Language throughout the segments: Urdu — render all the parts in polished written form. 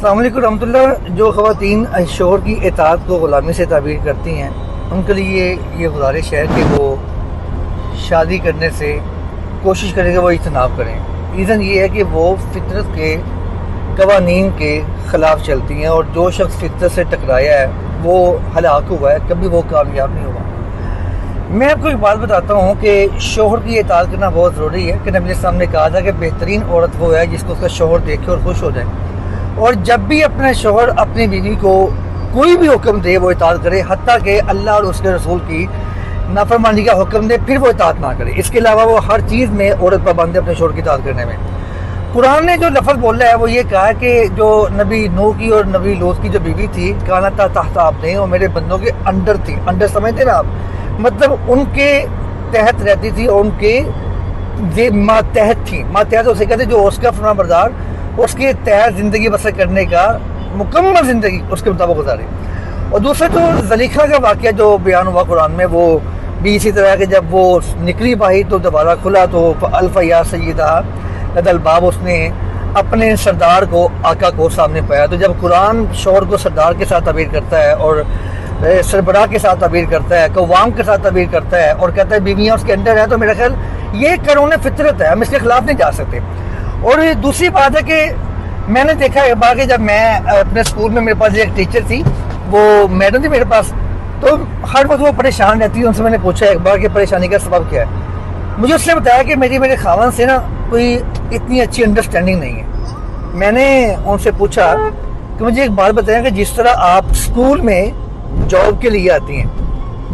السلام علیکم رحمۃ اللہ۔ جو خواتین شوہر کی اطاعت کو غلامی سے تعبیر کرتی ہیں ان کے لیے یہ گزارش ہے کہ وہ شادی کرنے سے کوشش کریں کہ وہ اجتناب کریں۔ ریزن یہ ہے کہ وہ فطرت کے قوانین کے خلاف چلتی ہیں، اور جو شخص فطرت سے ٹکرایا ہے وہ ہلاک ہوا ہے، کبھی وہ کامیاب نہیں ہوا۔ میں آپ کو ایک بات بتاتا ہوں کہ شوہر کی اطاعت کرنا بہت ضروری ہے کہ نبی علیہ السلام نے کہا تھا کہ بہترین عورت وہ ہے جس کو اس کا شوہر دیکھے اور خوش ہو جائے، اور جب بھی اپنا شوہر اپنی بیوی کو کوئی بھی حکم دے وہ اطاعت کرے، حتیٰ کہ اللہ اور اس کے رسول کی نافرمانی کا حکم دے پھر وہ اطاعت نہ کرے۔ اس کے علاوہ وہ ہر چیز میں عورت پابند ہے اپنے شوہر کی اطاعت کرنے میں۔ قرآن نے جو لفظ بولا ہے وہ یہ کہا ہے کہ جو نبی نوح کی اور نبی لوط کی جو بیوی تھی کانتا تحت عبدین، اور میرے بندوں کے انڈر تھی۔ انڈر سمجھتے نا آپ، مطلب ان کے تحت رہتی تھی اور ان کے ماتحت تھی۔ ماتحت اسے کہتے جو اس کا فرما بردار، اس کے تحت زندگی بسر کرنے کا مکمل زندگی اس کے مطابق گزارے۔ اور دوسرا جو زلیخا کا واقعہ جو بیان ہوا قرآن میں، وہ بھی اسی طرح کہ جب وہ نکلی باہر تو دوبارہ کھلا تو الف یا سیدہ لدى الباب، اس نے اپنے سردار کو آقا کو سامنے پایا۔ تو جب قرآن شوہر کو سردار کے ساتھ تعبیر کرتا ہے اور سربراہ کے ساتھ تعبیر کرتا ہے، قوام کے ساتھ تعبیر کرتا ہے اور کہتا ہے بیویاں اس کے اندر ہیں، تو میرا خیال یہ قانون فطرت ہے، ہم اس کے خلاف نہیں جا سکتے۔ اور دوسری بات ہے کہ میں نے دیکھا ایک بار کہ جب میں اپنے اسکول میں میرے پاس ایک ٹیچر تھی، وہ میڈم تھی میرے پاس، تو ہر وقت وہ پریشان رہتی ہے۔ ان سے میں نے پوچھا ایک بار کہ پریشانی کا سبب کیا ہے۔ مجھے اس نے بتایا کہ میرے خاوند سے نا کوئی اتنی اچھی انڈرسٹینڈنگ نہیں ہے۔ میں نے ان سے پوچھا کہ مجھے ایک بات بتائیں کہ جس طرح آپ اسکول میں جاب کے لیے آتی ہیں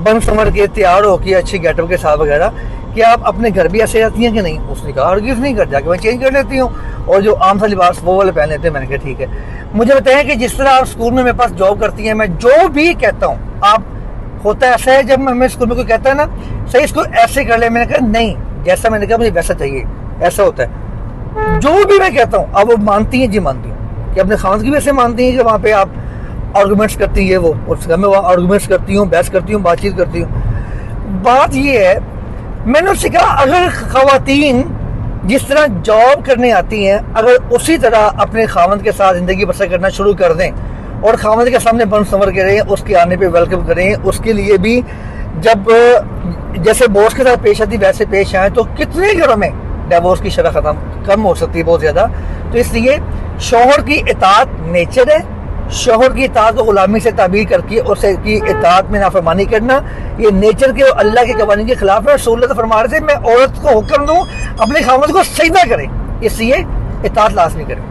بن سمر کے تیار ہو کے اچھی گیٹ اپ کے ساتھ وغیرہ، کیا آپ اپنے گھر بھی ایسے آتی ہیں کہ نہیں؟ اس نے کہا ہرگز نہیں، گھر جا کے میں چینج کر لیتی ہوں اور جو عام سا لباس وہ والے پہن لیتے ہیں۔ میں نے کہا ٹھیک ہے، مجھے بتائیں کہ جس طرح آپ اسکول میں میرے پاس جاب کرتی ہیں، میں جو بھی کہتا ہوں آپ ہوتا ہے ایسا ہے، جب میں اسکول میں کوئی کہتا ہے نا صحیح اس کو ایسے کر لے، میں نے کہا نہیں، جیسا میں نے کہا مجھے ویسا چاہیے، ایسا ہوتا ہے۔ جو بھی میں کہتا ہوں اب وہ مانتی ہیں، جی مانتی ہیں کہ اپنے خاوند کی بھی ایسے مانتی ہیں کہ وہاں پہ آپ آرگومنٹس کرتی ہے، وہ اس میں وہاں آرگومنٹس کرتی ہوں، بحث کرتی ہوں، بات چیت کرتی ہوں۔ بات یہ ہے، میں نے اس سے کہا اگر خواتین جس طرح جاب کرنے آتی ہیں اگر اسی طرح اپنے خاوند کے ساتھ زندگی بسر کرنا شروع کر دیں اور خاوند کے سامنے بن سنور کے رہیں، اس کے آنے پہ ویلکم کریں، اس کے لیے بھی جب جیسے بوس کے ساتھ پیش آتی ویسے پیش آئیں، تو کتنے گھروں میں ڈیورس کی شرح کم ہو سکتی ہے، بہت زیادہ۔ تو اس لیے شوہر کی اطاعت نیچر ہے، شوہر کی اطاعت کو غلامی سے تعبیر کر کے اس کی اطاعت میں نافرمانی کرنا یہ نیچر کے اور اللہ کے قوانین کے خلاف ہے۔ رسول اللہ فرما رہے تھے میں عورت کو حکم دوں اپنے خاوند کو سجدہ کرے، اس لیے اطاعت لازمی کرے۔